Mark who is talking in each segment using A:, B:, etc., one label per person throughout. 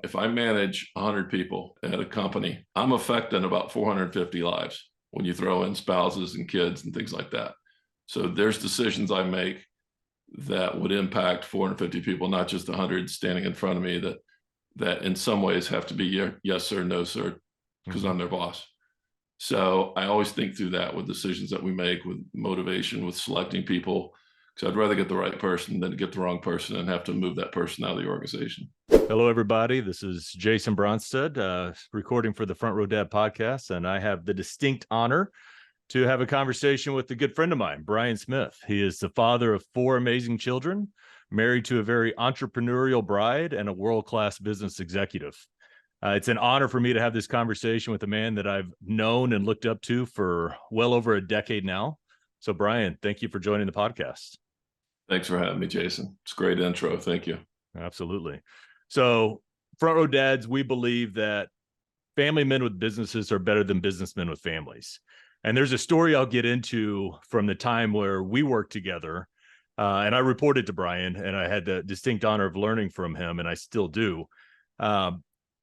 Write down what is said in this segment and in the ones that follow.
A: if I manage 100 people at a company, I'm affecting about 450 lives when you throw in spouses and kids and things like that. So there's decisions I make that would impact 450 people, not just 100 standing in front of me that in some ways have to be yes, sir, no, sir, because I'm their boss. So I always think through that with decisions that we make, with motivation, with selecting people, because I'd rather get the right person than to get the wrong person and have to move that person out of the organization.
B: Hello, everybody. This is Jason Bronstad, recording for the Front Row Dad podcast, and I have the distinct honor to have a conversation with a good friend of mine, Brian Smith. He is the father of 4 amazing children, married to a very entrepreneurial bride, and a world-class business executive. It's an honor for me to have this conversation with a man that I've known and looked up to for well over a decade now. So, Brian, thank you for joining the podcast.
A: Thanks for having me, Jason. It's a great intro. Thank you.
B: Absolutely. So, Front Row Dads, we believe that family men with businesses are better than businessmen with families. And there's a story I'll get into from the time where we worked together. And I reported to Brian, and I had the distinct honor of learning from him, and I still do.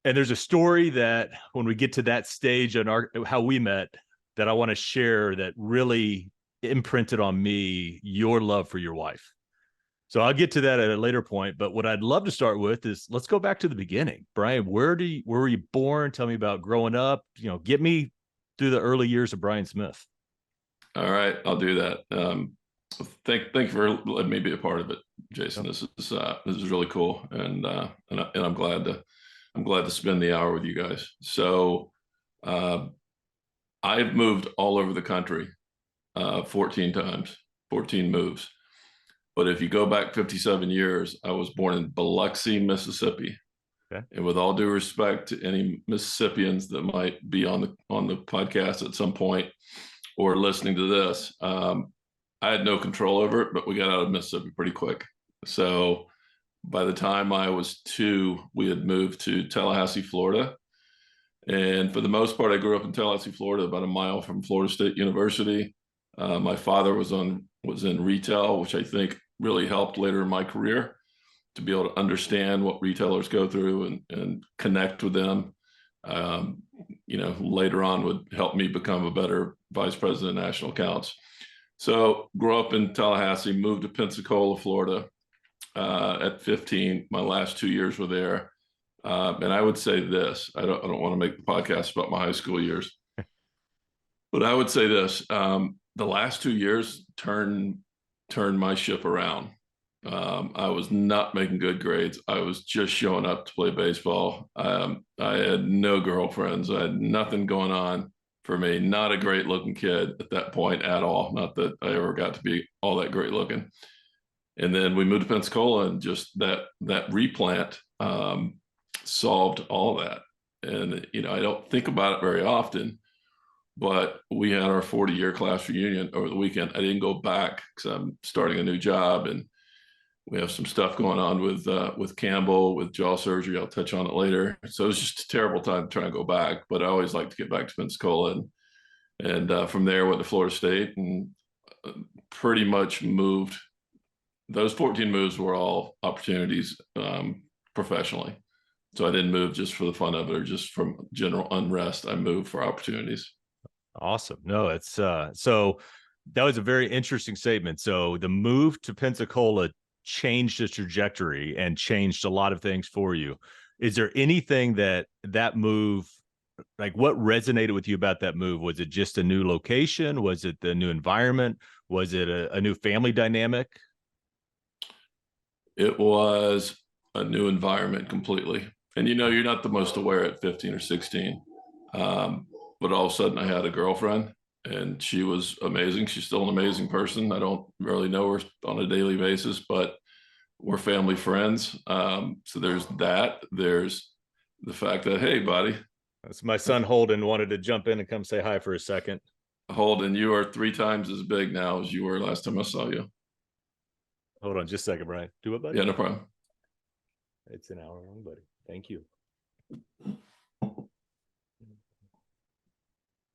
B: And there's a story that when we get to that stage in how we met, that I want to share that really imprinted on me your love for your wife. So I'll get to that at a later point. But what I'd love to start with is let's go back to the beginning. Brian, where were you born? Tell me about growing up. Get me through the early years of Brian Smith.
A: All right, I'll do that. Thank you for letting me be a part of it, Jason. This is really cool, and I'm glad to spend the hour with you guys. So I've moved all over the country 14 times, 14 moves. But if you go back 57 years, I was born in Biloxi, Mississippi. Okay. And with all due respect to any Mississippians that might be on the podcast at some point or listening to this, I had no control over it, but we got out of Mississippi pretty quick. So by the time I was 2, we had moved to Tallahassee, Florida. And for the most part, I grew up in Tallahassee, Florida, about a mile from Florida State University. My father was in retail, which I think really helped later in my career to be able to understand what retailers go through and connect with them. Later on would help me become a better vice president of national accounts. So grew up in Tallahassee, moved to Pensacola, Florida at 15. My last 2 years were there. And I would say this, I don't want to make the podcast about my high school years, but I would say this, the last 2 years turned my ship around. I was not making good grades. I was just showing up to play baseball. I had no girlfriends. I had nothing going on for me. Not a great looking kid at that point at all. Not that I ever got to be all that great looking. And then we moved to Pensacola, and just that replant solved all that. And, I don't think about it very often, but we had our 40-year class reunion over the weekend. I didn't go back because I'm starting a new job, and we have some stuff going on with Campbell, with jaw surgery. I'll touch on it later. So it was just a terrible time to try and go back, but I always like to get back to Pensacola. And from there, went to Florida State and pretty much moved. Those 14 moves were all opportunities professionally. So I didn't move just for the fun of it or just from general unrest. I moved for opportunities.
B: Awesome. No, it's so that was a very interesting statement. So the move to Pensacola changed the trajectory and changed a lot of things for you. Is there anything that move, like what resonated with you about that move? Was it just a new location? Was it the new environment? Was it a new family dynamic?
A: It was a new environment completely. And you're not the most aware at 15 or 16. But all of a sudden I had a girlfriend, and she was amazing. She's still an amazing person. I don't really know her on a daily basis, but we're family friends. So there's that. There's the fact that, hey, buddy.
B: That's my son Holden wanted to jump in and come say hi for a second.
A: Holden, you are 3 times as big now as you were last time I saw you.
B: Hold on just a second, Brian. Do it, buddy?
A: Yeah, no problem.
B: It's an hour long, buddy. Thank you.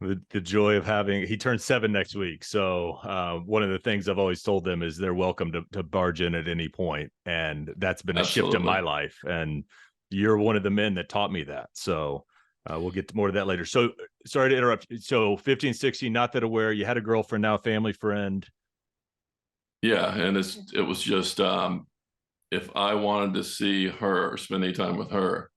B: The joy of having, he turns 7 next week. So one of the things I've always told them is they're welcome to barge in at any point. And that's been a shift in my life. And you're one of the men that taught me that. So we'll get to more of that later. So sorry to interrupt. So 15, 16, not that aware. You had a girlfriend, now a family friend.
A: Yeah, and it was just if I wanted to see her, spend any time with her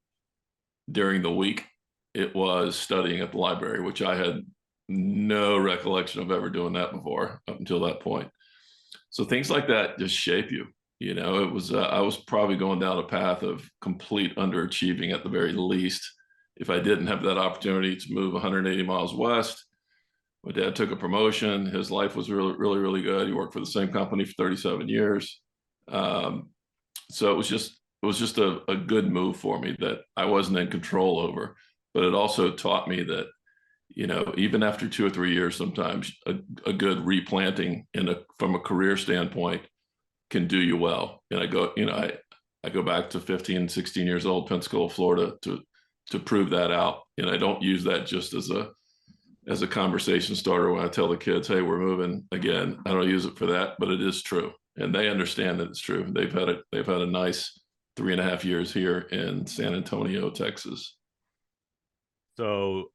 A: during the week, it was studying at the library, which I had no recollection of ever doing that before up until that point. So things like that just shape you. You know, it was I was probably going down a path of complete underachieving at the very least if I didn't have that opportunity to move 180 miles west. My dad took a promotion. His life was really, really, really good. He worked for the same company for 37 years. Um, so it was just a good move for me that I wasn't in control over. But it also taught me that, you know, even after 2 or 3 years, sometimes a good replanting from a career standpoint can do you well. And I go back to 15, 16 years old, Pensacola, Florida, to prove that out. And I don't use that just as a conversation starter when I tell the kids, hey, we're moving again. I don't use it for that, but it is true. And they understand that it's true. They've had a nice 3.5 years here in San Antonio, Texas.
B: So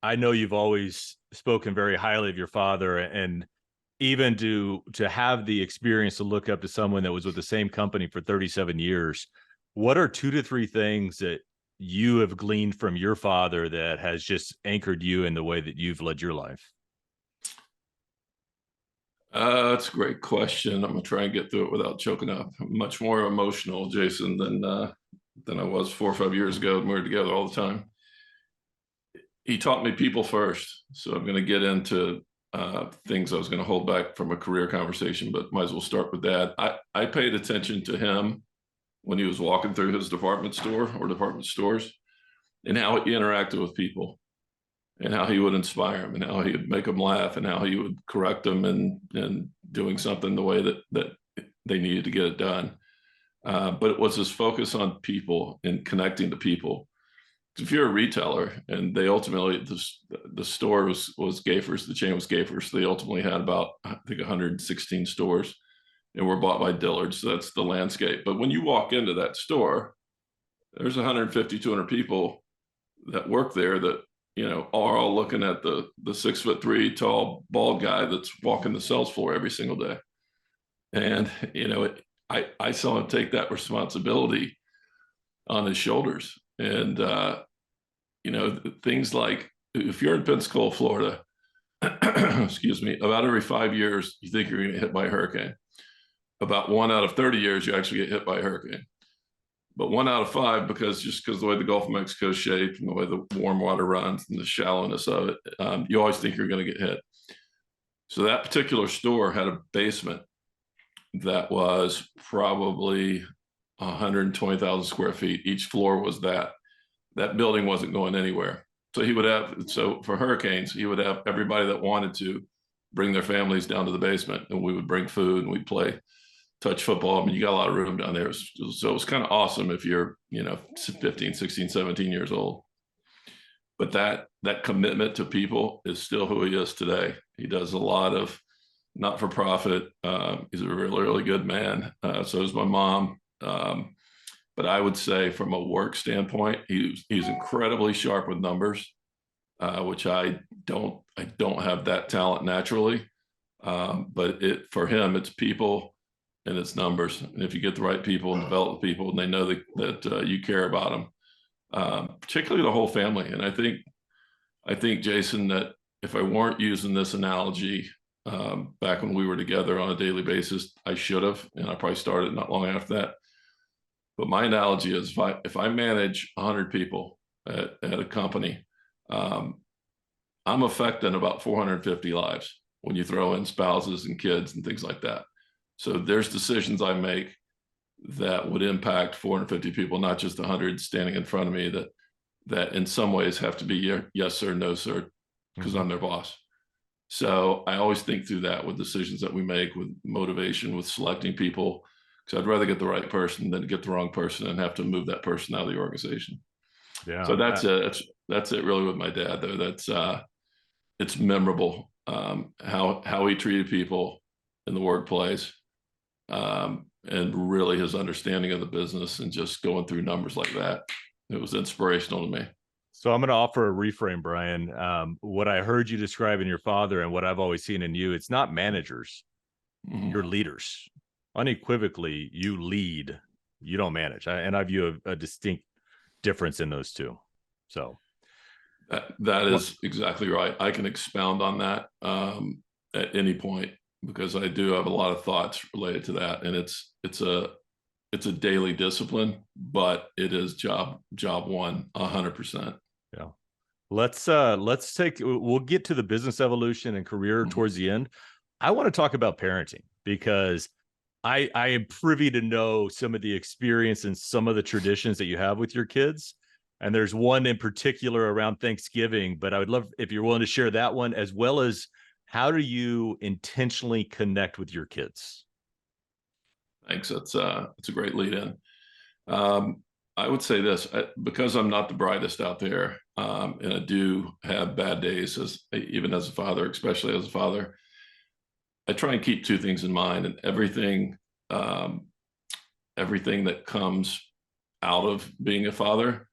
B: I know you've always spoken very highly of your father, and even to have the experience to look up to someone that was with the same company for 37 years, what are 2 to 3 things that you have gleaned from your father that has just anchored you in the way that you've led your life?
A: That's a great question. I'm gonna try and get through it without choking up. I'm much more emotional, Jason, than I was 4 or 5 years ago. We were together all the time. He taught me people first. So I'm going to get into things I was going to hold back from a career conversation, but might as well start with that. I paid attention to him when he was walking through his department store or department stores and how he interacted with people and how he would inspire them and how he would make them laugh and how he would correct them and doing something the way that they needed to get it done. But it was his focus on people and connecting to people. If you're a retailer, and they ultimately the store was Gaffer's, the chain was Gaffer's. They ultimately had about, I think, 116 stores, and were bought by Dillard's. So that's the landscape. But when you walk into that store, there's 150, 200 people that work there that, you know, are all looking at the 6'3" tall bald guy that's walking the sales floor every single day. And you know, I saw him take that responsibility on his shoulders. And you know, things like, if you're in Pensacola, Florida, excuse me, about every 5 years, you think you're going to get hit by a hurricane. About 1 out of 30 years, you actually get hit by a hurricane. But 1 out of 5, just because the way the Gulf of Mexico is shaped and the way the warm water runs and the shallowness of it, you always think you're going to get hit. So that particular store had a basement that was probably 120,000 square feet. Each floor was that. That building wasn't going anywhere. So for hurricanes, he would have everybody that wanted to bring their families down to the basement, and we would bring food and we'd play touch football. I mean, you got a lot of room down there. So it was kind of awesome if you're, you know, 15, 16, 17 years old. But that commitment to people is still who he is today. He does a lot of not-for-profit. He's a really, really good man. So is my mom. But I would say from a work standpoint, he's incredibly sharp with numbers, which I don't have that talent naturally. But for him, it's people and it's numbers. And if you get the right people and develop the people, and they know that you care about them, particularly the whole family. And I think, Jason, that if I weren't using this analogy back when we were together on a daily basis, I should have, and I probably started not long after that. But my analogy is, if I manage 100 people at a company, I'm affecting about 450 lives when you throw in spouses and kids and things like that. So there's decisions I make that would impact 450 people, not just 100 standing in front of me that in some ways have to be yes sir, no sir, because I'm their boss. So I always think through that with decisions that we make, with motivation, with selecting people. So I'd rather get the right person than get the wrong person and have to move that person out of the organization.
B: Yeah.
A: So that's it. That's it really with my dad, though. It's memorable, how he treated people in the workplace, and really his understanding of the business and just going through numbers like that. It was inspirational to me.
B: So I'm going to offer a reframe, Brian. What I heard you describe in your father and what I've always seen in you, it's not managers, you're leaders. Unequivocally, you lead, you don't manage. And I view a distinct difference in those two. So
A: that is exactly right. I can expound on that at any point, because I do have a lot of thoughts related to that, and it's a daily discipline, but it is job one, 100%.
B: Yeah. We'll get to the business evolution and career towards the end. I want to talk about parenting, because I am privy to know some of the experience and some of the traditions that you have with your kids. And there's one in particular around Thanksgiving, but I would love if you're willing to share that one, as well as how do you intentionally connect with your kids?
A: Thanks. That's a great lead in. I would say this, because I'm not the brightest out there, and I do have bad days even as a father, especially as a father. I try and keep two things in mind, and everything that comes out of being a father,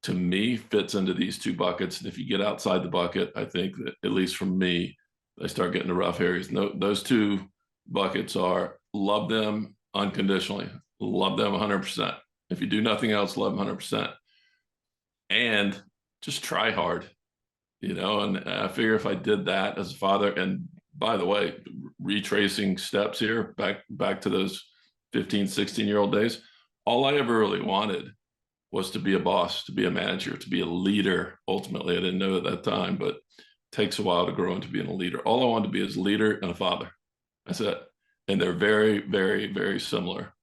A: to me, fits into these two buckets. And if you get outside the bucket, I think that, at least for me, I start getting to rough areas. No, those two buckets are: love them unconditionally, love them 100%. If you do nothing else, love them 100%, and just try hard, and I figure if I did that as a father, and by the way, retracing steps here back to those 15, 16-year-old days, all I ever really wanted was to be a boss, to be a manager, to be a leader. Ultimately, I didn't know at that time, but it takes a while to grow into being a leader. All I wanted to be is a leader and a father. That's it. And they're very, very, very similar.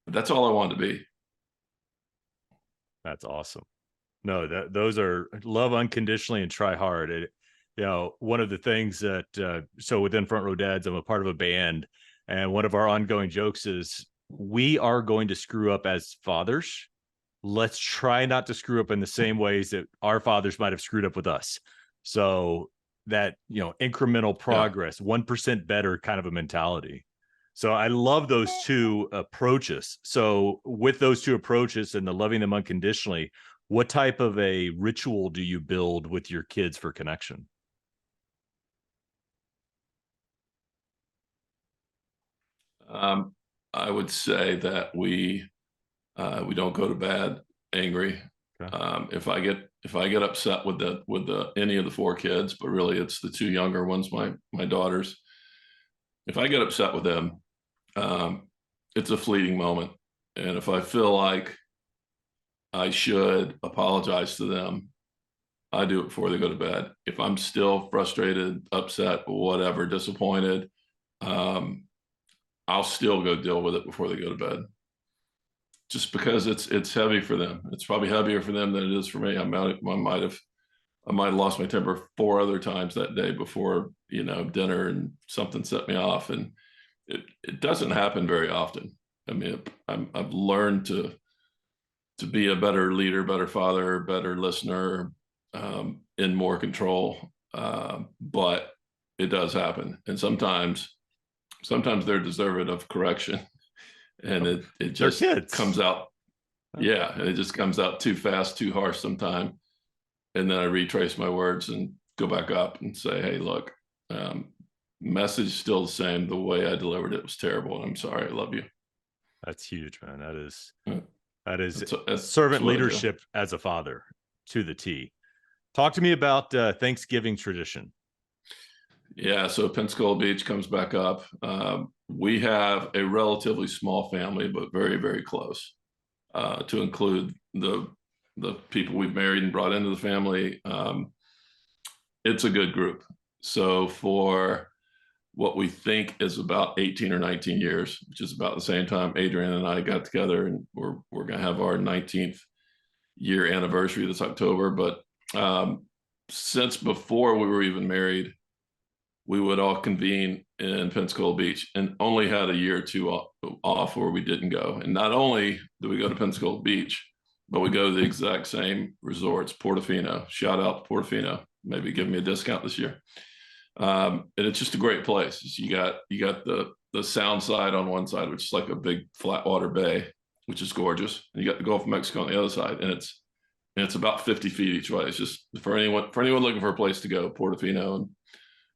A: But that's all I wanted to be.
B: That's awesome. No, those are love unconditionally and try hard. One of the things that, so within Front Row Dads, I'm a part of a band, and one of our ongoing jokes is we are going to screw up as fathers. Let's try not to screw up in the same ways that our fathers might have screwed up with us. So that, incremental progress, 1% better kind of a mentality. So I love those two approaches. So with those two approaches and the loving them unconditionally, what type of a ritual do you build with your kids for connection?
A: I would say that we don't go to bed angry. Okay. If I get upset with any of the four kids, but really it's the two younger ones, my daughters. If I get upset with them, it's a fleeting moment, and if I feel like I should apologize to them, I do it before they go to bed. If I'm still frustrated, upset, whatever, disappointed, I'll still go deal with it before they go to bed. Just because it's heavy for them. It's probably heavier for them than it is for me. I might have lost my temper 4 other times that day before dinner, and something set me off. And it doesn't happen very often. I mean, I've learned to be a better leader, better father, better listener, in more control. But it does happen, and sometimes they're deserving of correction. And it just comes out. Yeah. And it just comes out too fast, too harsh sometime. And then I retrace my words and go back up and say, hey, look, message still the same. The way I delivered it was terrible, and I'm sorry. I love you.
B: That's huge, man. That is servant leadership as a father to the T. Talk to me about Thanksgiving tradition.
A: Yeah, so Pensacola Beach comes back up. We have a relatively small family, but very, very close, to include the people we've married and brought into the family. It's a good group. So for what we think is about 18 or 19 years, which is about the same time Adrian and I got together, and we're going to have our 19th year anniversary this October. But since before we were even married, we would all convene in Pensacola Beach, and only had a year or two off where we didn't go. And not only do we go to Pensacola Beach, but we go to the exact same resorts, Portofino. Shout out to Portofino. Maybe give me a discount this year. And it's just a great place. You got the sound side on one side, which is like a big flat water bay, which is gorgeous. And you got the Gulf of Mexico on the other side, and it's about 50 feet each way. It's just for anyone looking for a place to go. Portofino and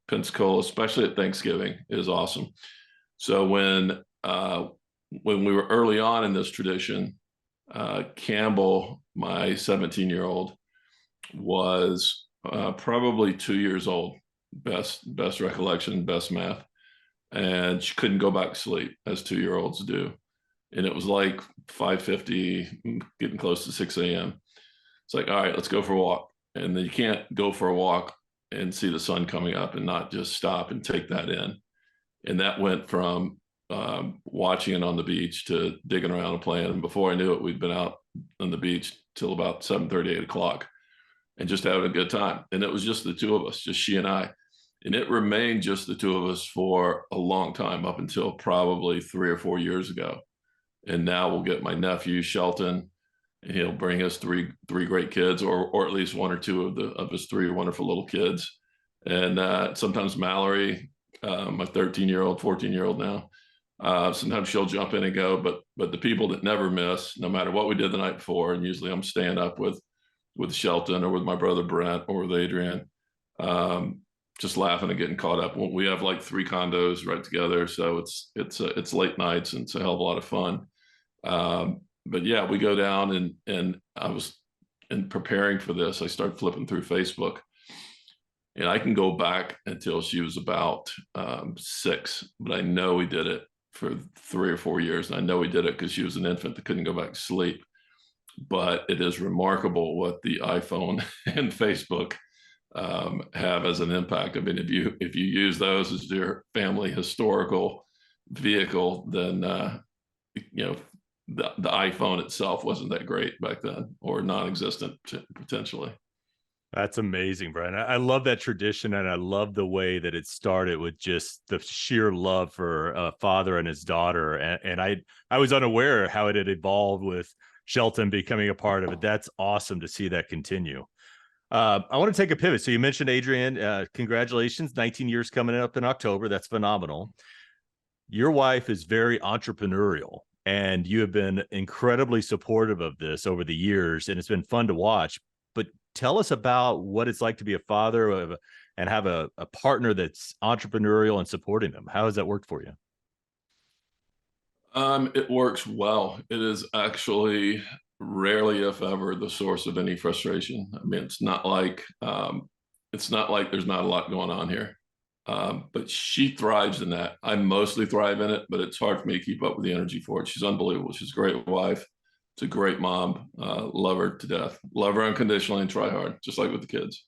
A: Pensacola, especially at Thanksgiving, is awesome. So when we were early on in this tradition, Campbell, my 17-year-old, was probably 2 years old, best recollection, best math, and she couldn't go back to sleep as 2-year-olds do. And it was like 5:50, getting close to 6 a.m. It's like, all right, let's go for a walk. And then you can't go for a walk and see the sun coming up and not just stop and take that in. And that went from watching it on the beach to digging around and playing. And before I knew it, we'd been out on the beach till about 7:30, 8 o'clock, and just having a good time. And it was just the two of us, just she and I. And it remained just the two of us for a long time, up until probably 3 or 4 years ago. And now we'll get my nephew, Shelton, and he'll bring us three great kids, or at least one or two of his three wonderful little kids. And sometimes Mallory, my 13-year-old, 14-year-old now, sometimes she'll jump in and go, but the people that never miss, no matter what we did the night before, and usually I'm staying up with Shelton or with my brother Brent or with Adrian, just laughing and getting caught up. We have like 3 condos right together, so it's late nights, and it's a hell of a lot of fun. But yeah, we go down, and I was in preparing for this, I started flipping through Facebook, and I can go back until she was about 6, but I know we did it for 3 or 4 years, and I know we did it because she was an infant that couldn't go back to sleep. But it is remarkable what the iPhone and Facebook have as an impact. I mean, if you use those as your family historical vehicle, then the iPhone itself wasn't that great back then, or non-existent potentially.
B: That's amazing, Brian. I love that tradition, and I love the way that it started with just the sheer love for a father and his daughter. And I was unaware how it had evolved with Shelton becoming a part of it. That's awesome to see that continue. I want to take a pivot. So you mentioned Adrian. Congratulations, 19 years coming up in October. That's phenomenal. Your wife is very entrepreneurial, and you have been incredibly supportive of this over the years, and it's been fun to watch. But tell us about what it's like to be a father and have a partner that's entrepreneurial and supporting them. How has that worked for you?
A: It works well. It is actually rarely, if ever, the source of any frustration. I mean, it's not like there's not a lot going on here. But she thrives in that. I mostly thrive in it, but it's hard for me to keep up with the energy for it. She's unbelievable. She's a great wife. She's a great mom. Love her to death. Love her unconditionally and try hard, just like with the kids.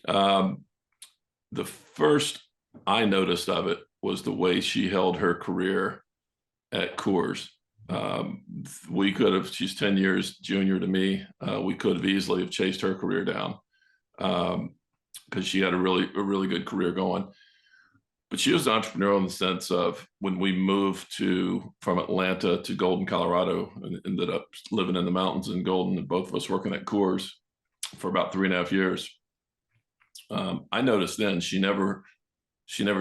A: The first I noticed of it was the way she held her career at Coors. She's 10 years junior to me. We could have easily have chased her career down, because she had a really good career going. But she was entrepreneurial in the sense of, when we moved from Atlanta to Golden, Colorado, and ended up living in the mountains in Golden, and both of us working at Coors for about 3.5 years. I noticed then she never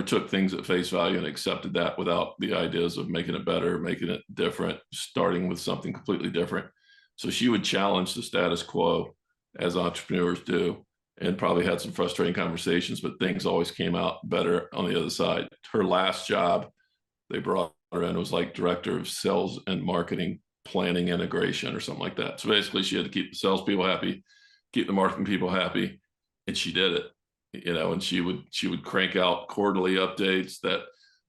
A: took things at face value and accepted that without the ideas of making it better, making it different, starting with something completely different. So she would challenge the status quo, as entrepreneurs do, and probably had some frustrating conversations, but things always came out better on the other side. Her last job, they brought her in, it was like director of sales and marketing planning integration or something like that. So basically she had to keep the salespeople happy, keep the marketing people happy, and she did it. And she would crank out quarterly updates that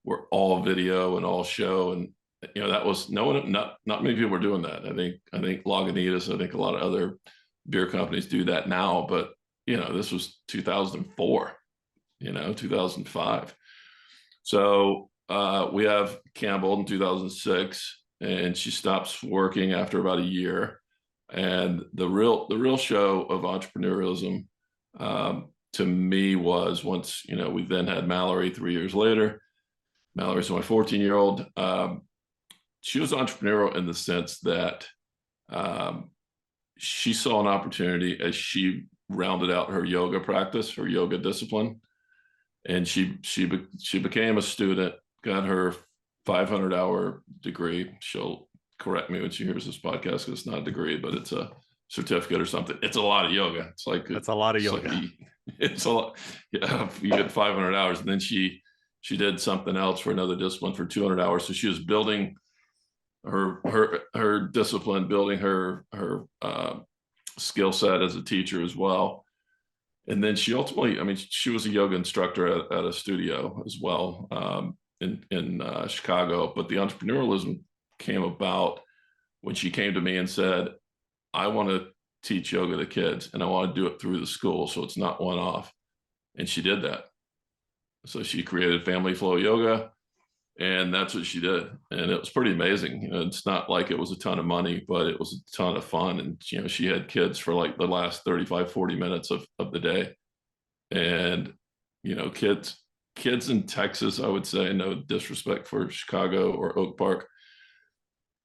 A: were all video and all show. And, that was not many people were doing that. I think Lagunitas, I think a lot of other beer companies do that now, but this was 2004, 2005. So we have Campbell in 2006, and she stops working after about a year. And the real show of entrepreneurialism, to me, was once, we then had Mallory 3 years later. Mallory's my 14-year-old. She was entrepreneurial in the sense that she saw an opportunity as she rounded out her yoga practice, her yoga discipline. And she became a student got her 500-hour degree. She'll correct me when she hears this podcast because it's not a degree, but it's a certificate or something. It's a lot of yoga.
B: That's a lot of yoga.
A: It's a lot. Yeah, you get 500 hours, and then she did something else for another discipline for 200 hours. So she was building her discipline, building her skill set as a teacher as well. And then she ultimately, I mean, she was a yoga instructor at a studio as well, in Chicago. But the entrepreneurialism came about when she came to me and said, I want to teach yoga to kids, and I want to do it through the school, so it's not one off. And she did that. So she created Family Flow Yoga, and that's what she did. And it was pretty amazing. It's not like it was a ton of money, but it was a ton of fun. And, she had kids for like the last 35, 40 minutes of the day. And, kids in Texas, I would say, no disrespect for Chicago or Oak Park,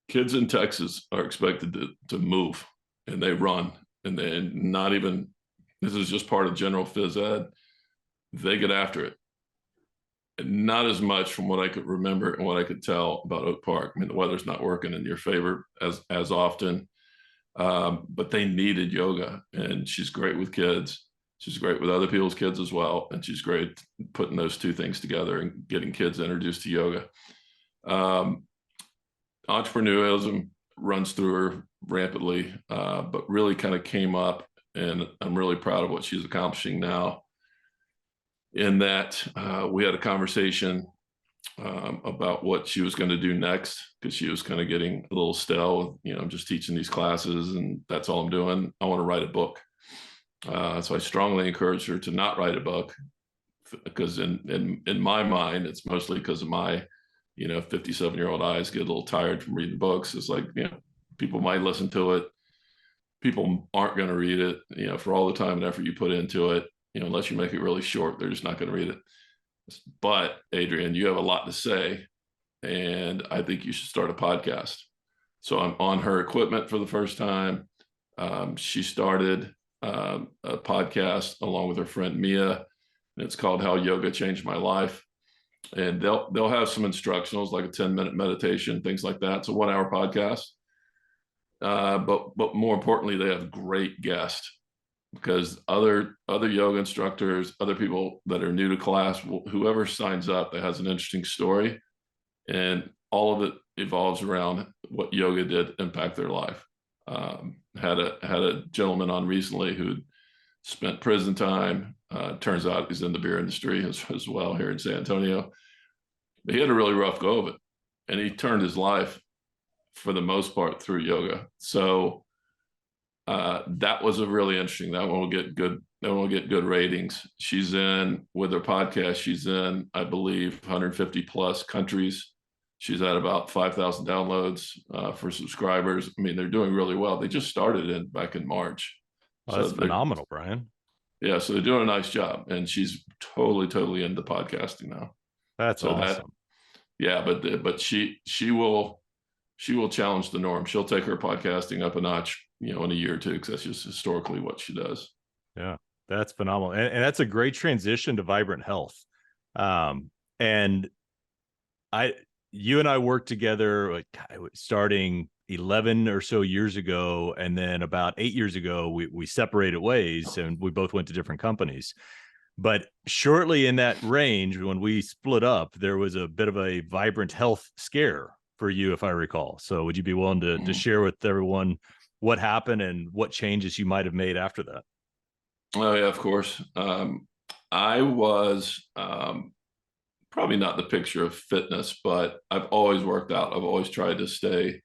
A: kids in Texas are expected to move, and they run, and they not even, this is just part of general phys ed. They get after it. Not as much from what I could remember and what I could tell about Oak Park. I mean, the weather's not working in your favor as often, but they needed yoga, and she's great with kids. She's great with other people's kids as well, and she's great putting those two things together and getting kids introduced to yoga. Entrepreneurialism runs through her rampantly, but really kind of came up, and I'm really proud of what she's accomplishing now. In that we had a conversation about what she was going to do next, because she was kind of getting a little stale. I'm just teaching these classes and that's all I'm doing. I want to write a book. So I strongly encouraged her to not write a book, because in my mind, it's mostly because of my 57-year-old eyes get a little tired from reading books. It's like, people might listen to it. People aren't going to read it, for all the time and effort you put into it. Unless you make it really short, they're just not going to read it. But Adrian, you have a lot to say, and I think you should start a podcast. So I'm on her equipment for the first time. She started a podcast along with her friend Mia, and it's called How Yoga Changed My Life. And they'll have some instructionals, like a 10-minute meditation, things like that. It's a 1-hour podcast. But more importantly, they have great guests, because other yoga instructors, other people that are new to class, whoever signs up that has an interesting story, and all of it evolves around what yoga did impact their life. Had a gentleman on recently who spent prison time. Turns out he's in the beer industry as well here in San Antonio. But he had a really rough go of it, and he turned his life for the most part through yoga. So that was a really interesting. That one will get good. That one will get good ratings. She's in with her podcast. She's in, I believe, 150 plus countries. She's at about 5,000 downloads for subscribers. I mean, they're doing really well. They just started back in March.
B: Oh, that's phenomenal, Brian.
A: Yeah, so they're doing a nice job, and she's totally into podcasting now.
B: That's awesome.
A: But she will challenge the norm. She'll take her podcasting up a notch, in a year or two, because that's just historically what she does.
B: Yeah, that's phenomenal. And that's a great transition to Vibrant Health. And you and I worked together starting 11 or so years ago. And then about 8 years ago, we separated ways, and we both went to different companies. But shortly in that range, when we split up, there was a bit of a Vibrant Health scare for you, if I recall. So would you be willing to share with everyone what happened and what changes you might have made after that?
A: Oh yeah, of course. I was probably not the picture of fitness, but I've always worked out. I've always tried to stay,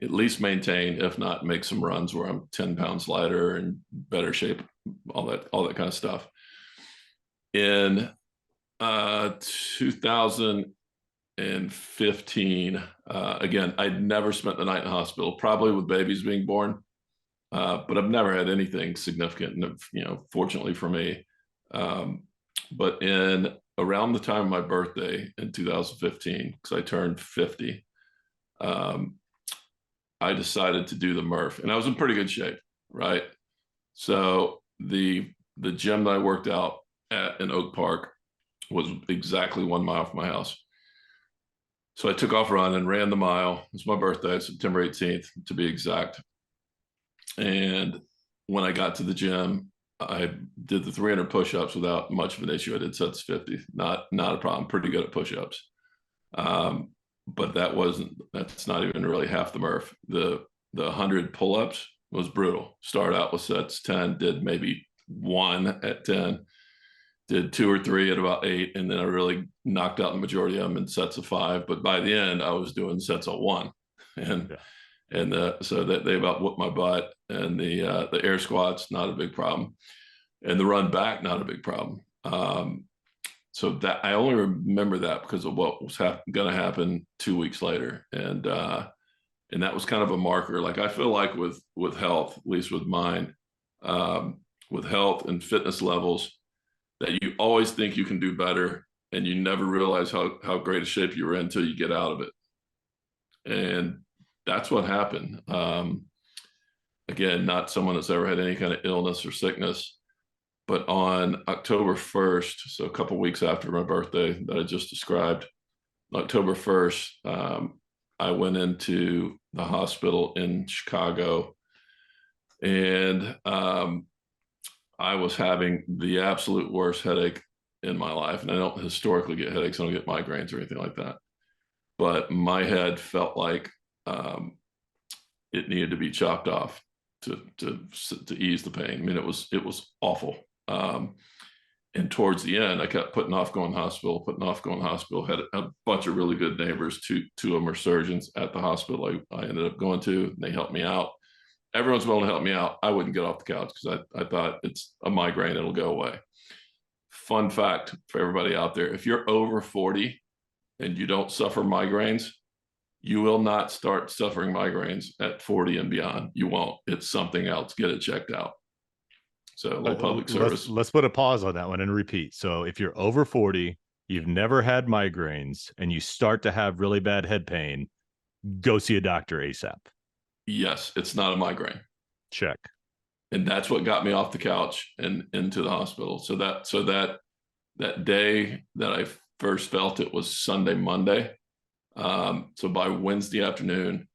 A: at least maintain, if not make some runs where I'm 10 pounds lighter and better shape, all that kind of stuff. In 2015, again, I'd never spent the night in the hospital, probably with babies being born, but I've never had anything significant, fortunately for me. But around the time of my birthday in 2015, because I turned 50, I decided to do the Murph, and I was in pretty good shape, right? So the gym that I worked out at in Oak Park was exactly 1 mile from my house. So I took off running, ran the mile. It was my birthday, September 18th, to be exact. And when I got to the gym, I did the 300 push-ups without much of an issue. I did sets 50, not a problem. Pretty good at push-ups. But that's not even really half the Murph. The 100 pull-ups was brutal. Start out with sets 10, did maybe one at 10, did 2 or 3 at about 8, and then I really knocked out the majority of them in sets of 5. But by the end, I was doing sets of 1, and so that they about whooped my butt. And the air squats, not a big problem, and the run back, not a big problem. So that I only remember that because of what was going to happen 2 weeks later, and that was kind of a marker. Like I feel like with health, at least with mine, with health and fitness levels, that you always think you can do better, and you never realize how great a shape you were in until you get out of it. And that's what happened. Again, not someone that's ever had any kind of illness or sickness, but on October 1st, so a couple of weeks after my birthday that I just described, October 1st, I went into the hospital in Chicago, and I was having the absolute worst headache in my life. And I don't historically get headaches. I don't get migraines or anything like that. But my head felt like it needed to be chopped off to ease the pain. I mean, it was awful. And towards the end, I kept putting off going to the hospital, Had a bunch of really good neighbors. Two of them are surgeons at the hospital I ended up going to, and they helped me out. Everyone's willing to help me out. I wouldn't get off the couch because I thought it's a migraine, it'll go away. Fun fact for everybody out there, if you're over 40 and you don't suffer migraines, you will not start suffering migraines at 40 and beyond. You won't. It's something else. Get it checked out. So a little public service.
B: Let's put a pause on that one and repeat. So if you're over 40, you've never had migraines, and you start to have really bad head pain, go see a doctor ASAP.
A: Yes, it's not a migraine.
B: Check.
A: And that's what got me off the couch and into the hospital. So that day that I first felt it was Sunday, Monday. So by Wednesday afternoon,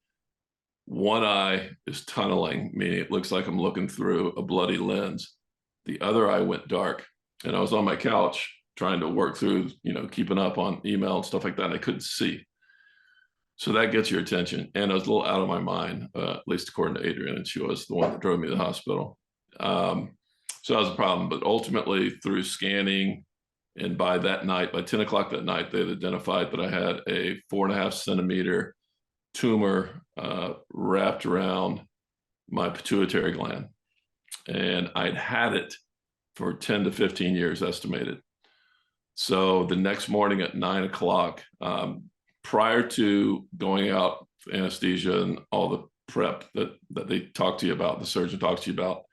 A: one eye is tunneling, meaning it looks like I'm looking through a bloody lens. The other eye went dark, and I was on my couch trying to work through, keeping up on email and stuff like that. And I couldn't see. So that gets your attention. And I was a little out of my mind, at least according to Adrienne, and she was the one that drove me to the hospital. So that was a problem. But ultimately, through scanning, and by that night, by 10 o'clock that night, they had identified that I had a 4.5 centimeter tumor wrapped around my pituitary gland. And I'd had it for 10 to 15 years estimated. So the next morning at 9 o'clock, prior to going out for anesthesia and all the prep that they talk to you about, the surgeon talks to you about,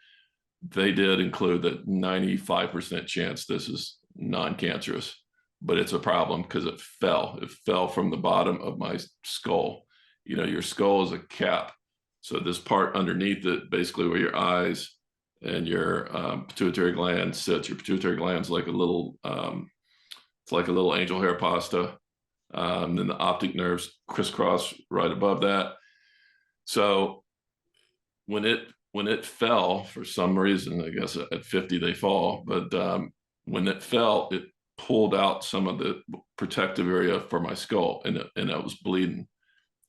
A: they did include that 95% chance this is non-cancerous, but it's a problem because it fell from the bottom of my skull. Your skull is a cap. So this part underneath it, basically where your eyes and your pituitary gland sits, your pituitary gland's like a little, it's like a little angel hair pasta. Then the optic nerves crisscross right above that. So when it fell, for some reason, I guess at 50 they fall, but when it fell, it pulled out some of the protective area for my skull, and I was bleeding.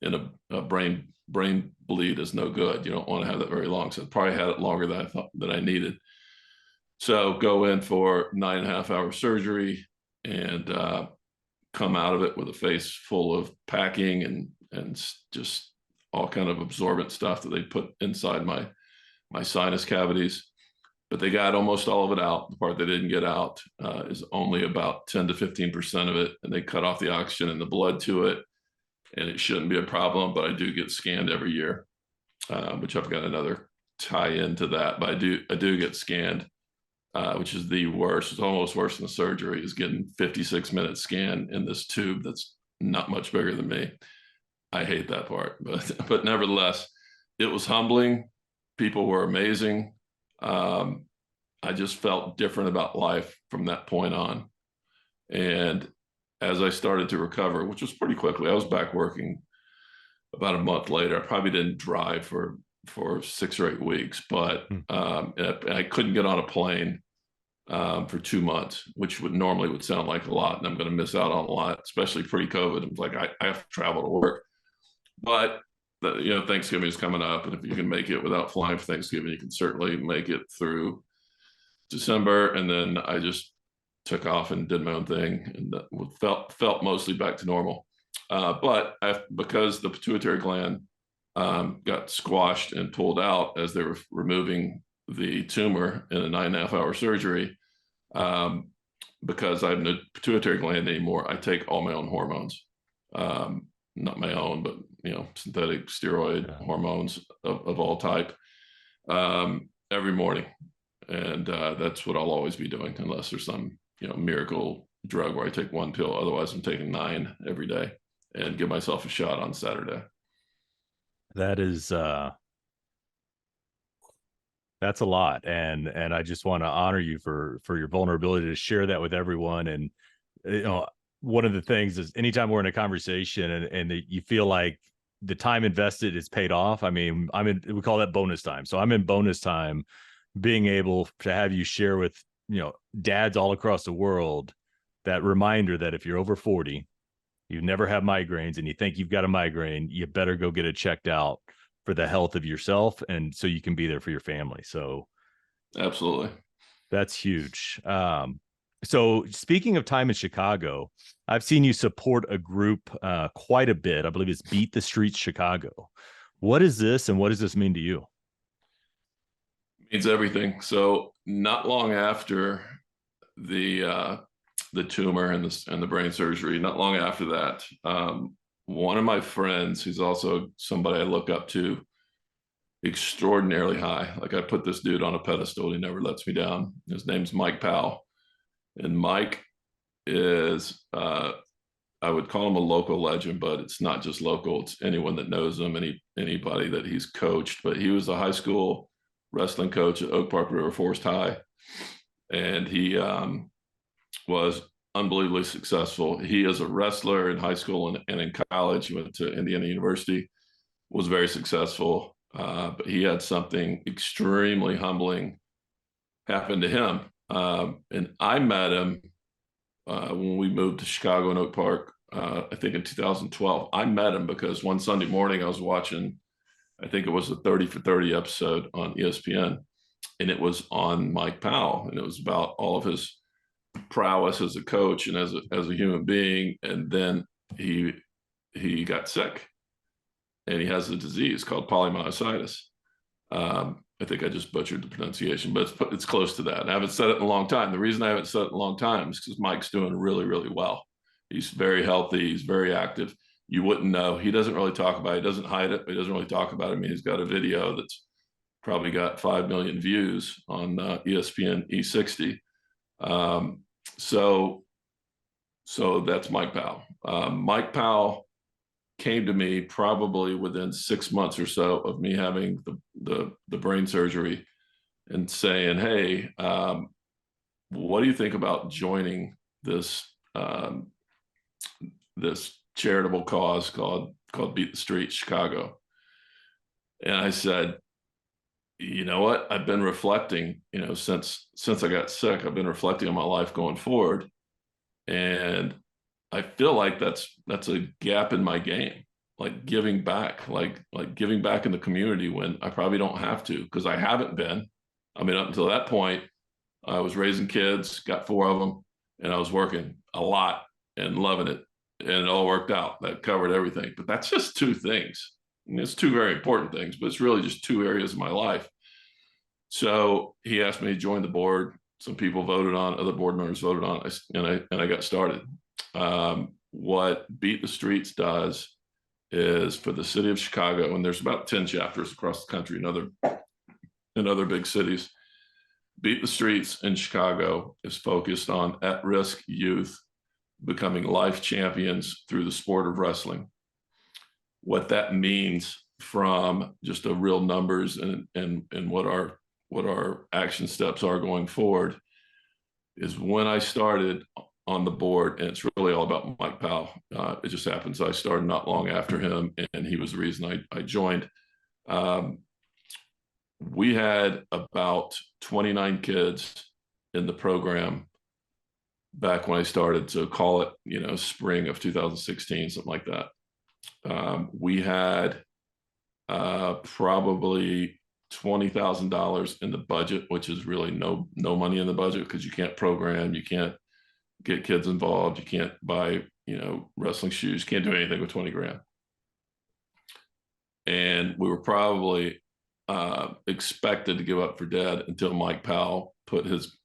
A: And a brain bleed is no good. You don't want to have that very long. So I probably had it longer than I thought that I needed. So go in for 9.5-hour surgery, and come out of it with a face full of packing and just all kind of absorbent stuff that they put inside my sinus cavities. But they got almost all of it out. The part they didn't get out is only about 10 to 15% of it, and they cut off the oxygen and the blood to it, and it shouldn't be a problem. But I do get scanned every year, which I've got another tie into that. But I do get scanned, which is the worst. It's almost worse than the surgery, is getting 56-minute scan in this tube that's not much bigger than me. I hate that part, but nevertheless, it was humbling. People were amazing. I just felt different about life from that point on. And as I started to recover, which was pretty quickly, I was back working about a month later. I probably didn't drive for 6 or 8 weeks, but I couldn't get on a plane for 2 months, which would sound like a lot, and I'm going to miss out on a lot, especially pre-COVID. I'm like, I have to travel to work, but Thanksgiving is coming up, and if you can make it without flying for Thanksgiving, you can certainly make it through December. And then I just took off and did my own thing, and felt mostly back to normal. But because the pituitary gland got squashed and pulled out as they were removing the tumor in a 9.5-hour surgery, because I have no pituitary gland anymore, I take all my own hormones. Not my own, but synthetic steroid hormones of all type, every morning. And that's what I'll always be doing, unless there's some miracle drug where I take one pill. Otherwise, I'm taking 9 every day and give myself a shot on Saturday.
B: That is that's a lot, and I just want to honor you for your vulnerability to share that with everyone. And one of the things is, anytime we're in a conversation and you feel like the time invested is paid off. I mean, we call that bonus time. So I'm in bonus time, being able to have you share with dads all across the world that reminder that if you're over 40, you never have migraines, and you think you've got a migraine, you better go get it checked out for the health of yourself, and so you can be there for your family. So
A: absolutely,
B: that's huge. So speaking of time in Chicago, I've seen you support a group quite a bit. I believe it's Beat the Streets Chicago. What is this, and what does this mean to you?
A: It means everything. So not long after the tumor and the brain surgery, not long after that, one of my friends, who's also somebody I look up to extraordinarily high, like I put this dude on a pedestal, he never lets me down. His name's Mike Powell. And Mike is, I would call him a local legend, but it's not just local. It's anyone that knows him, anybody that he's coached. But he was a high school wrestling coach at Oak Park River Forest High. And he was unbelievably successful. He is a wrestler in high school and in college. He went to Indiana University, was very successful. But he had something extremely humbling happen to him. And I met him when we moved to Chicago and Oak Park, I think in 2012. I met him because one Sunday morning I was watching, I think it was a 30 for 30 episode on ESPN, and it was on Mike Powell, and it was about all of his prowess as a coach and as a human being. And then he got sick, and he has a disease called polymyositis. I think I just butchered the pronunciation, but it's close to that. And I haven't said it in a long time. The reason I haven't said it in a long time is because Mike's doing really, really well. He's very healthy. He's very active. You wouldn't know. He doesn't really talk about it. He doesn't hide it, but he doesn't really talk about it. I mean, he's got a video that's probably got 5 million views on ESPN E60. So that's Mike Powell. Mike Powell came to me probably within 6 months or so of me having the brain surgery and saying, hey, what do you think about joining this this charitable cause called Beat the Streets Chicago? And I said, you know what, I've been reflecting, since I got sick, I've been reflecting on my life going forward, and I feel like that's a gap in my game, like giving back, like giving back in the community when I probably don't have to, because I haven't been. I mean, up until that point, I was raising kids, got 4 of them, and I was working a lot and loving it, and it all worked out. That covered everything. But that's just 2 things. And it's 2 very important things, but it's really just 2 areas of my life. So he asked me to join the board. Some people voted on, other board members voted on, and I got started. What Beat the Streets does is for the city of Chicago, and there's about 10 chapters across the country in other big cities. Beat the Streets in Chicago is focused on at-risk youth becoming life champions through the sport of wrestling. What that means from just a real numbers and what our action steps are going forward is, when I started, on the board, and it's really all about Mike Powell. It just happens I started not long after him, and he was the reason I joined. We had about 29 kids in the program back when I started, so call it, spring of 2016, something like that. We had probably $20,000 in the budget, which is really no money in the budget because you can't program, you can't get kids involved, you can't buy wrestling shoes, can't do anything with 20 grand. And we were probably expected to give up for dead until Mike Powell put his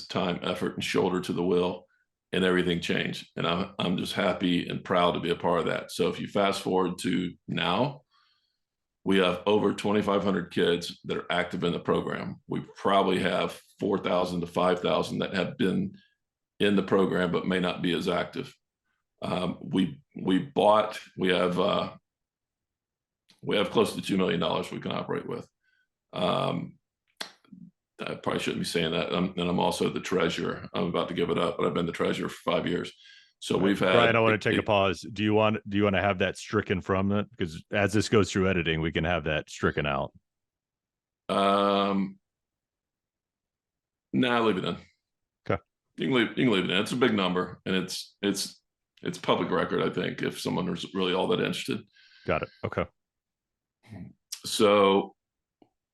A: time, effort, and shoulder to the wheel, and everything changed. And I'm just happy and proud to be a part of that. So if you fast forward to now, we have over 2,500 kids that are active in the program. We probably have 4,000 to 5,000 that have been in the program but may not be as active. We have close to $2 million we can operate with. I probably shouldn't be saying that. And I'm also the treasurer. I'm about to give it up, but I've been the treasurer for 5 years. So we've had.
B: Brian, I want to take a pause. Do you want to have that stricken from it? Because as this goes through editing, we can have that stricken out.
A: Nah, leave it in.
B: Okay.
A: You can leave it in. It's a big number, and it's public record, I think, if someone was really all that interested.
B: Got it. Okay.
A: So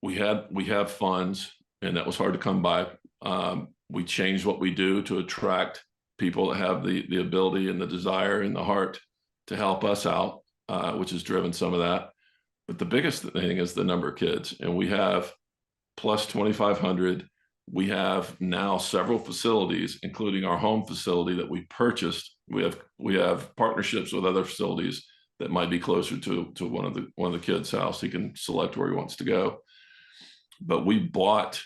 A: we have funds, and that was hard to come by. We changed what we do to attract people that have the ability and the desire and the heart to help us out, which has driven some of that. But the biggest thing is the number of kids, and we have plus 2,500. We have now several facilities, including our home facility that we purchased. We have partnerships with other facilities that might be closer to one of the kids' house. He can select where he wants to go. But we bought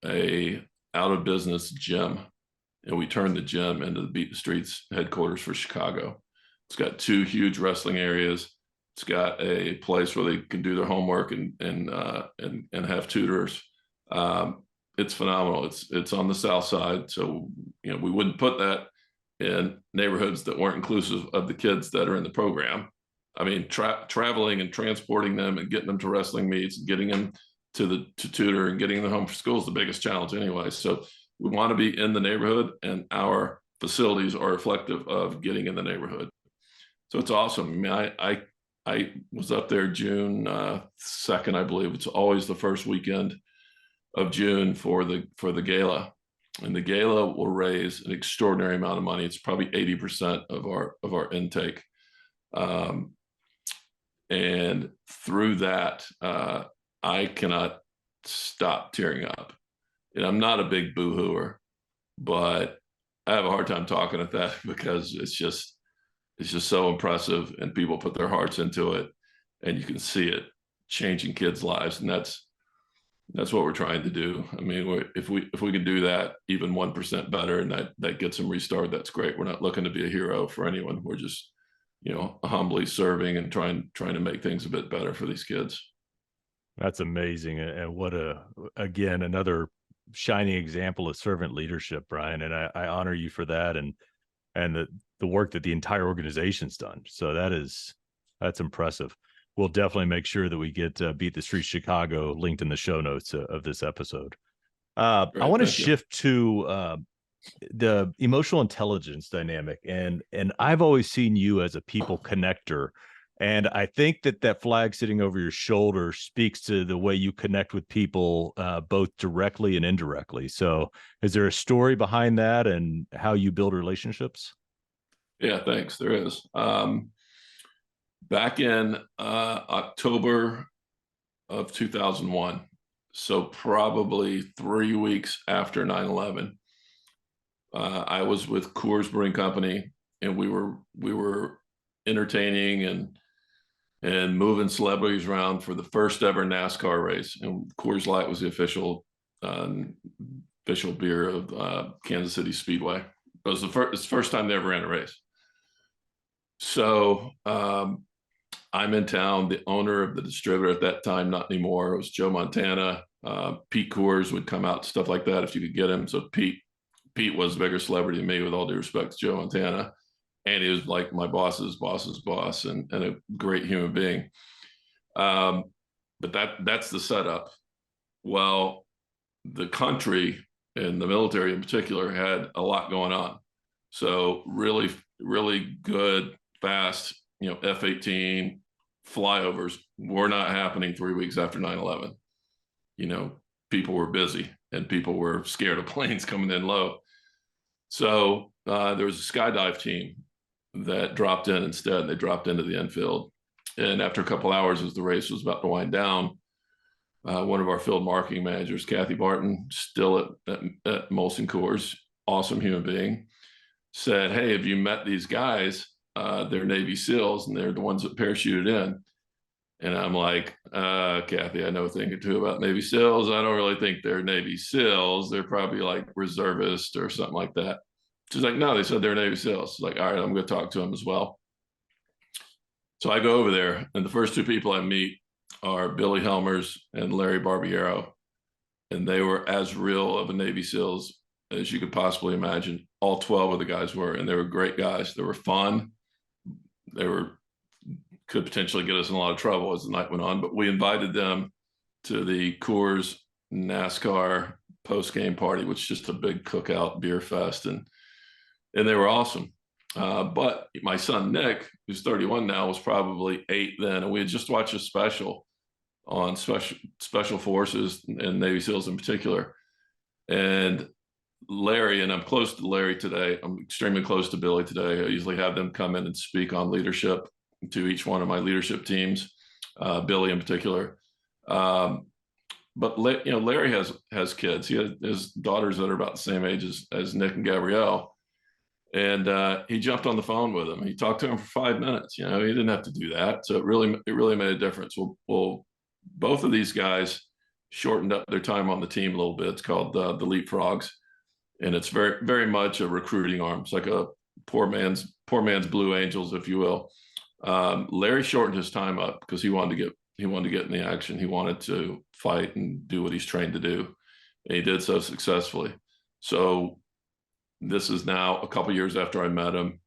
A: a out of business gym, and we turned the gym into the Beat the Streets headquarters for Chicago. It's got 2 huge wrestling areas. It's got a place where they can do their homework and have tutors. It's phenomenal. It's on the south side, so we wouldn't put that in neighborhoods that weren't inclusive of the kids that are in the program. I mean, traveling and transporting them and getting them to wrestling meets, and getting them to tutor and getting them home for school is the biggest challenge anyway. So we want to be in the neighborhood, and our facilities are reflective of getting in the neighborhood. So it's awesome. I mean, I was up there June 2nd, I believe. It's always the first weekend of June for the gala, and the gala will raise an extraordinary amount of money. It's probably 80% of our intake. And through that, I cannot stop tearing up. And I'm not a big boo-hooer, but I have a hard time talking at that because it's just so impressive, and people put their hearts into it, and you can see it changing kids' lives. And that's what we're trying to do. I mean, if we can do that even 1% better, and that gets them restarted, that's great. We're not looking to be a hero for anyone. We're just, humbly serving and trying to make things a bit better for these kids.
B: That's amazing. And what again, another shining example of servant leadership, Brian. And I honor you for that, and the work that the entire organization's done. So that's impressive. We'll definitely make sure that we get Beat the Street Chicago linked in the show notes of this episode. I want to shift to the emotional intelligence dynamic, and I've always seen you as a people connector, and I think that flag sitting over your shoulder speaks to the way you connect with people, both directly and indirectly. So is there a story behind that and how you build relationships?
A: Yeah, thanks. There is. Back in October of 2001, so probably 3 weeks after 9/11, I was with Coors Brewing Company, and we were entertaining and moving celebrities around for the first ever NASCAR race. And Coors Light was the official beer of Kansas City Speedway. It was the first time they ever ran a race. So I'm in town. The owner of the distributor at that time, not anymore, it was Joe Montana. Pete Coors would come out, stuff like that, if you could get him. So Pete Pete was a bigger celebrity than me, with all due respect to Joe Montana. And he was like my boss's boss's boss, and a great human being. But that's the setup. Well, the country and the military in particular had a lot going on. So really, really good, fast, F-18 flyovers were not happening 3 weeks after 9/11. People were busy and people were scared of planes coming in low. So there was a skydive team that dropped in instead. They dropped into the infield. And after a couple hours, as the race was about to wind down, one of our field marketing managers, Kathy Barton, still at Molson Coors, awesome human being, said, "Hey, have you met these guys? They're Navy SEALs, and they're the ones that parachuted in." And I'm like, Kathy, I know a thing or two about Navy SEALs. I don't really think they're Navy SEALs. They're probably like reservists or something like that. She's like, "No, they said they're Navy SEALs." She's like, "All right, I'm going to talk to them as well." So I go over there, and the first two people I meet are Billy Helmers and Larry Barbiero. And they were as real of a Navy SEALs as you could possibly imagine. All 12 of the guys were, and they were great guys. They were fun. They could potentially get us in a lot of trouble as the night went on, but we invited them to the Coors NASCAR post-game party, which is just a big cookout beer fest, and they were awesome. But my son Nick, who's 31 now, was probably 8 then, and we had just watched a special on special forces and Navy SEALs in particular. And Larry, and I'm close to Larry today. I'm extremely close to Billy today. I usually have them come in and speak on leadership to each one of my leadership teams, Billy in particular. But Larry has kids. He has daughters that are about the same age as Nick and Gabrielle. And he jumped on the phone with him. He talked to him for 5 minutes. He didn't have to do that. So it really made a difference. Well, both of these guys shortened up their time on the team a little bit. It's called the Leapfrogs, and it's very, very much a recruiting arm. It's like a poor man's Blue Angels, if you will. Larry shortened his time up because he wanted to get in the action. He wanted to fight and do what he's trained to do, and he did so successfully. So this is now a couple years after I met him.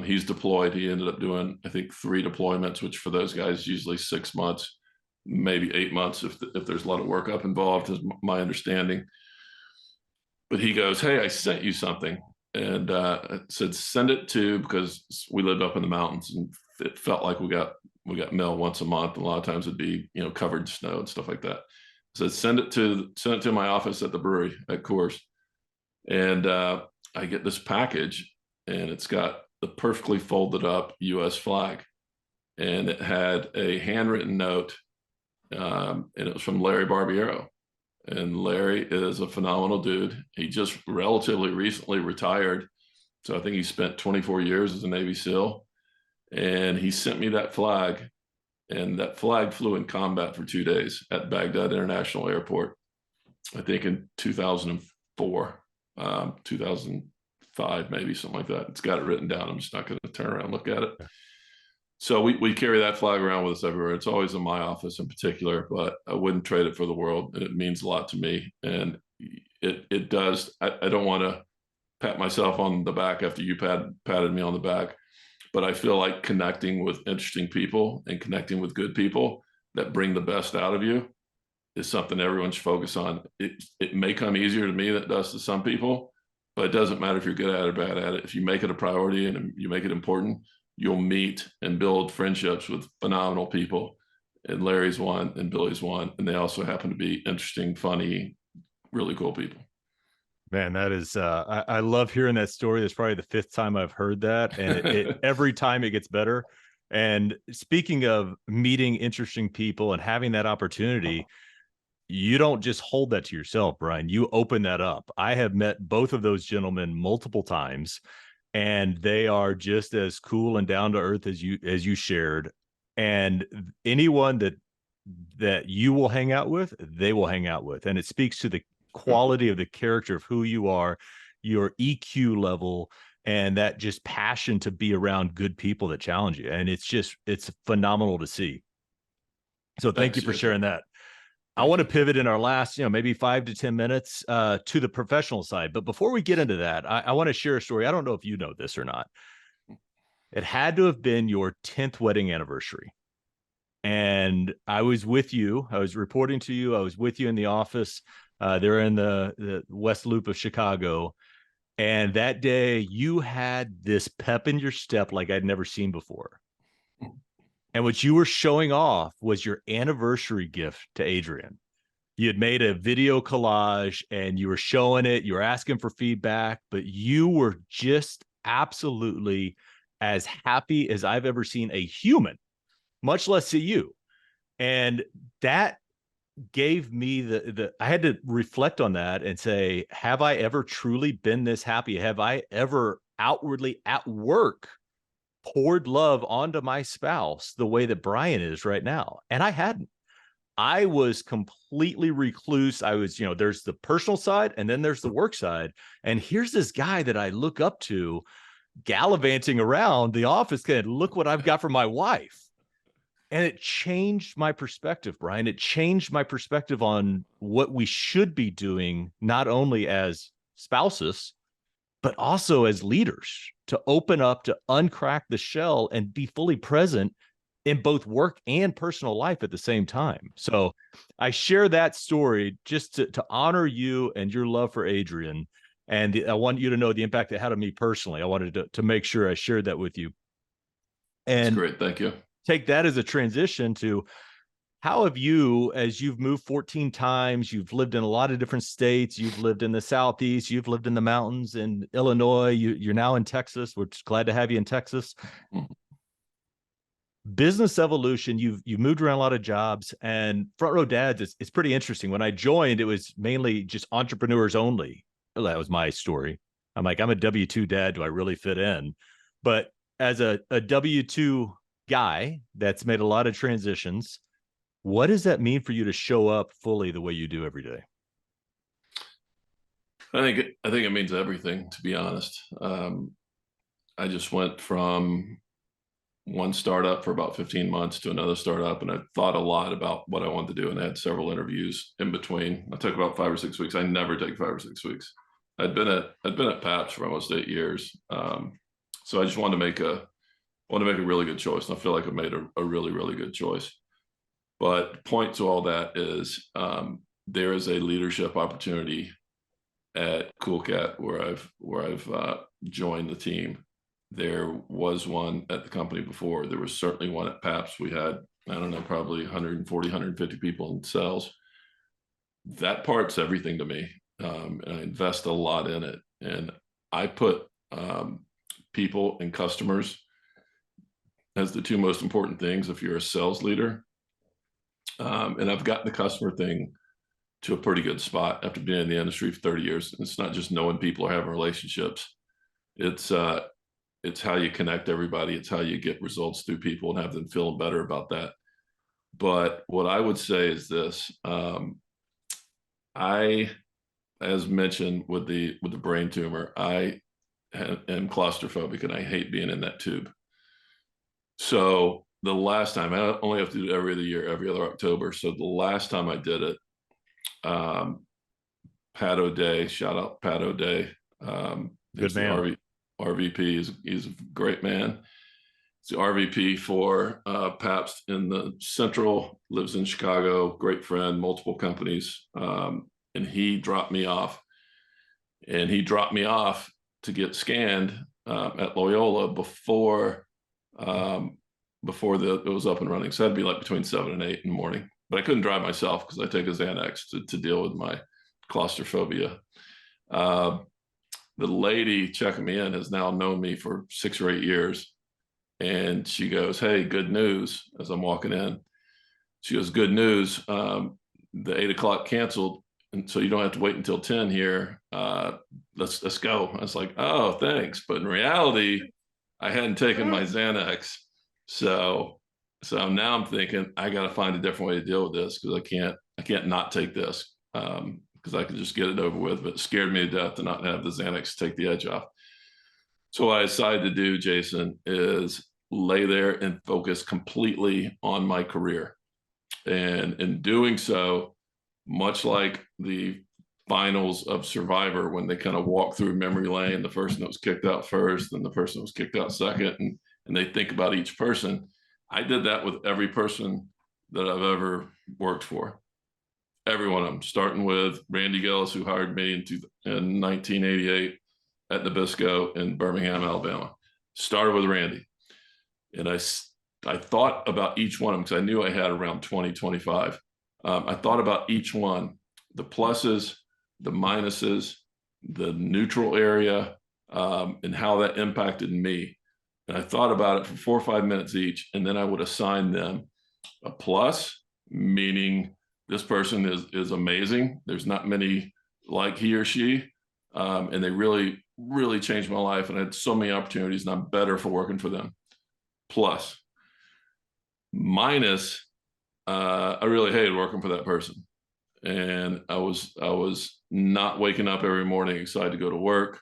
A: He's deployed. He ended up doing, I think, 3 deployments, which for those guys usually 6 months, maybe 8 months if there's a lot of workup involved, is my understanding. But he goes, "Hey, I sent you something," and I said, "Send it to," because we lived up in the mountains, and it felt like we got mail once a month. A lot of times it'd be covered in snow and stuff like that. I said, send it to my office at the brewery at Coors, and I get this package, and it's got the perfectly folded up U.S. flag, and it had a handwritten note. And it was from Larry Barbiero. And Larry is a phenomenal dude. He just relatively recently retired. So I think he spent 24 years as a Navy SEAL. And he sent me that flag. And that flag flew in combat for 2 days at Baghdad International Airport, I think in 2004, 2005, maybe something like that. It's got it written down. I'm just not going to turn around and look at it. So we carry that flag around with us everywhere. It's always in my office in particular, but I wouldn't trade it for the world. And it means a lot to me. And it does. I don't want to pat myself on the back after you patted me on the back, but I feel like connecting with interesting people and connecting with good people that bring the best out of you is something everyone should focus on. It may come easier to me than it does to some people, but it doesn't matter if you're good at it or bad at it. If you make it a priority and you make it important, you'll meet and build friendships with phenomenal people. And Larry's one, and Billy's one, and they also happen to be interesting, funny, really cool people.
B: Man, that is, I love hearing that story. That's probably the 5th time I've heard that. And every time it gets better. And speaking of meeting interesting people and having that opportunity, you don't just hold that to yourself, Brian. You open that up. I have met both of those gentlemen multiple times, and they are just as cool and down to earth as you shared. And anyone that you will hang out with, they will hang out with. And it speaks to the quality of the character of who you are, your EQ level, and that just passion to be around good people that challenge you. And it's phenomenal to see. So thank you for sharing that. I want to pivot in our last, maybe 5 to 10 minutes to the professional side. But before we get into that, I want to share a story. I don't know if you know this or not. It had to have been your 10th wedding anniversary. And I was with you. I was reporting to you. I was with you in the office. They're in the West Loop of Chicago. And that day you had this pep in your step like I'd never seen before. And what you were showing off was your anniversary gift to Adrian. You had made a video collage and you were showing it. You were asking for feedback, but you were just absolutely as happy as I've ever seen a human, much less see you. And that gave me I had to reflect on that and say, have I ever truly been this happy? Have I ever outwardly at work poured love onto my spouse the way that Brian is right now? And I hadn't. I was completely recluse. I was, there's the personal side and then there's the work side. And here's this guy that I look up to gallivanting around the office. Look what I've got for my wife. And it changed my perspective, Brian. It changed my perspective on what we should be doing, not only as spouses, but also as leaders, to open up, to uncrack the shell and be fully present in both work and personal life at the same time. So I share that story just to honor you and your love for Adrian. And I want you to know the impact it had on me personally. I wanted to make sure I shared that with you. And
A: that's great. Thank you.
B: Take that as a transition to how have you, as you've moved 14 times, you've lived in a lot of different states, you've lived in the Southeast, you've lived in the mountains in Illinois, you're now in Texas. We're just glad to have you in Texas. Business evolution, you've moved around a lot of jobs, and Front Row Dads, it's pretty interesting. When I joined, it was mainly just entrepreneurs only. Well, that was my story. I'm like, I'm a W-2 dad. Do I really fit in? But as a W-2 guy that's made a lot of transitions, what does that mean for you to show up fully the way you do every day?
A: I think it means everything, to be honest. I just went from one startup for about 15 months to another startup, and I thought a lot about what I wanted to do, and I had several interviews in between. I took about 5 or 6 weeks. I never take 5 or 6 weeks. I'd been at Pabst for almost 8 years, so I just wanted to make a really good choice, and I feel like I made a really, really good choice. But point to all that is there is a leadership opportunity at Cool Cat where I've joined the team. There was one at the company before. There was certainly one at Pabst. We had, I don't know, probably 140, 150 people in sales. That part's everything to me. And I invest a lot in it. And I put people and customers as the two most important things if you're a sales leader. And I've gotten the customer thing to a pretty good spot after being in the industry for 30 years. And it's not just knowing people or having relationships. It's how you connect everybody. It's how you get results through people and have them feeling better about that. But what I would say is this: I, as mentioned with the brain tumor, I am claustrophobic and I hate being in that tube. So the last time, I only have to do it every other year, every other October. So the last time I did it, Pat O'Day, shout out Pat O'Day.
B: Good man.
A: RVP, he's a great man. He's the RVP for Pabst in the Central, lives in Chicago, great friend, multiple companies. And he dropped me off. And he dropped me off to get scanned at Loyola before it was up and running. So that'd be like between 7 and 8 in the morning. But I couldn't drive myself because I take a Xanax to deal with my claustrophobia. The lady checking me in has now known me for 6 or 8 years. And she goes, "Hey, good news," as I'm walking in. She goes, "Good news. The 8 o'clock canceled. And so you don't have to wait until 10 here. Let's go." I was like, "Oh, thanks." But in reality, I hadn't taken my Xanax. So now I'm thinking I got to find a different way to deal with this because I can't not take this. Because I could just get it over with, but it scared me to death to not have the Xanax take the edge off. So what I decided to do, Jason, is lay there and focus completely on my career. And in doing so, much like the finals of Survivor, when they kind of walk through memory lane, the person that was kicked out first and the person that was kicked out second, and they think about each person. I did that with every person that I've ever worked for. Every one of them, starting with Randy Gillis, who hired me in 1988 at Nabisco in Birmingham, Alabama. Started with Randy. And I thought about each one of them because I knew I had around 20, 25. I thought about each one, the pluses, the minuses, the neutral area, and how that impacted me. And I thought about it for 4 or 5 minutes each, and then I would assign them a plus, meaning this person is amazing. There's not many like he or she, and they really, really changed my life, and I had so many opportunities, and I'm better for working for them. Plus. Minus, I really hated working for that person. And I was not waking up every morning excited to go to work.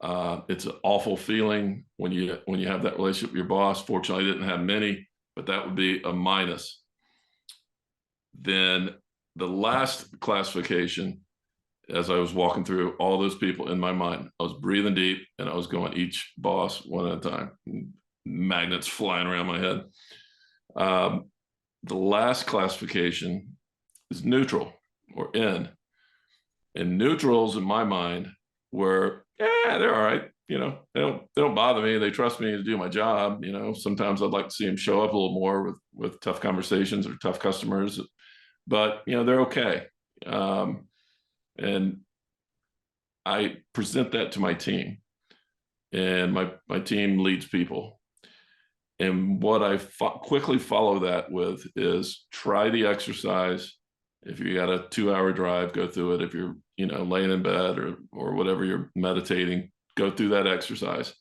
A: It's an awful feeling when you have that relationship with your boss. Fortunately, I didn't have many, but that would be a minus. Then the last classification, as I was walking through all those people in my mind, I was breathing deep and I was going each boss one at a time. Magnets flying around my head. The last classification is neutral, or N. And neutrals in my mind were, yeah, they're all right. You know, they don't bother me. They trust me to do my job. You know, sometimes I'd like to see them show up a little more with tough conversations or tough customers, but you know, they're okay. And I present that to my team, and my team leads people. And what I quickly follow that with is try the exercise. If you got a 2-hour drive, go through it. If you're, you know, laying in bed or whatever, you're meditating, go through that exercise.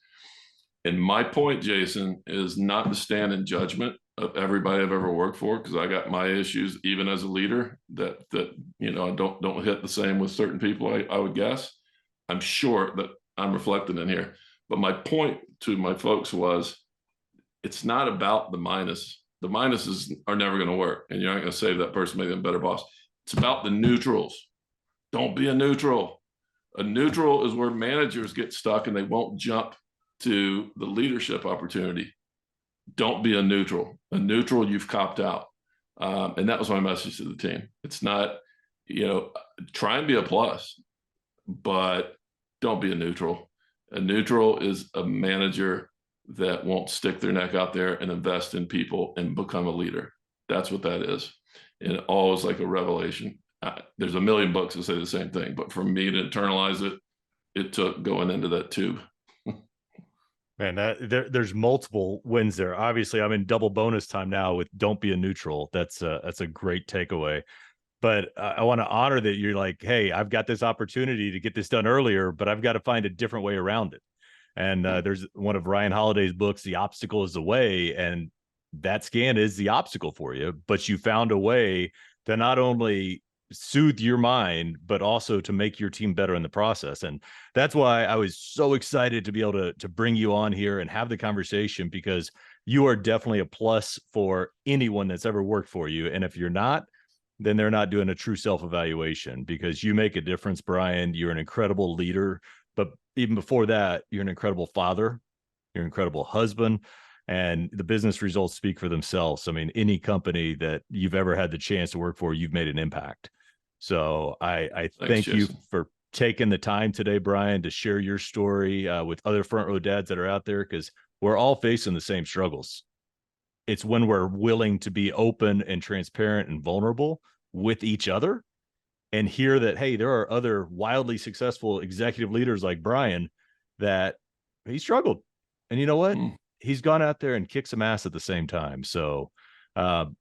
A: And my point, Jason, is not to stand in judgment of everybody I've ever worked for, because I got my issues even as a leader that you know, I don't hit the same with certain people, I would guess. I'm sure that I'm reflected in here. But my point to my folks was, it's not about the minus. The minuses are never going to work, and you're not going to save that person, make them a better boss. It's about the neutrals. Don't be a neutral. A neutral is where managers get stuck and they won't jump to the leadership opportunity. Don't be a neutral. A neutral, you've copped out. And that was my message to the team. It's not, you know, try and be a plus, but don't be a neutral. A neutral is a manager that won't stick their neck out there and invest in people and become a leader. That's what that is. And always like a revelation. There's a million books that say the same thing, but for me to internalize it, it took going into that tube.
B: Man, there's multiple wins there. Obviously, I'm in double bonus time now with "Don't be a neutral." That's a great takeaway. But I want to honor that you're like, hey, I've got this opportunity to get this done earlier, but I've got to find a different way around it. And there's one of Ryan Holiday's books, "The Obstacle is the Way," and that scan is the obstacle for you, but you found a way to not only soothe your mind, but also to make your team better in the process. And that's why I was so excited to be able to bring you on here and have the conversation, because you are definitely a plus for anyone that's ever worked for you. And if you're not, then they're not doing a true self-evaluation, because you make a difference, Brian. You're an incredible leader, but even before that, you're an incredible father, you're an incredible husband, and the business results speak for themselves. I mean, any company that you've ever had the chance to work for, you've made an impact. So I thank you for taking the time today, Brian, to share your story with other front row dads that are out there, because we're all facing the same struggles. It's when we're willing to be open and transparent and vulnerable with each other and hear that, hey, there are other wildly successful executive leaders like Brian that he struggled. And you know what? He's gone out there and kicked some ass at the same time. So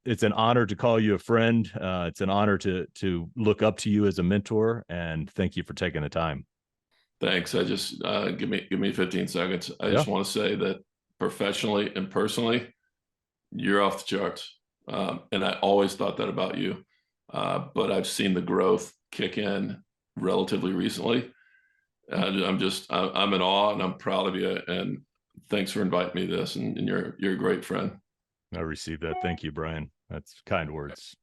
B: it's an honor to call you a friend. It's an honor to look up to you as a mentor, and thank you for taking the time.
A: Thanks. I just give me 15 seconds. I just want to say that professionally and personally, you're off the charts. And I always thought that about you. But I've seen the growth kick in relatively recently. I'm in awe, and I'm proud of you. And thanks for inviting me to this. And you're a great friend.
B: I received that. Thank you, Brian. That's kind words.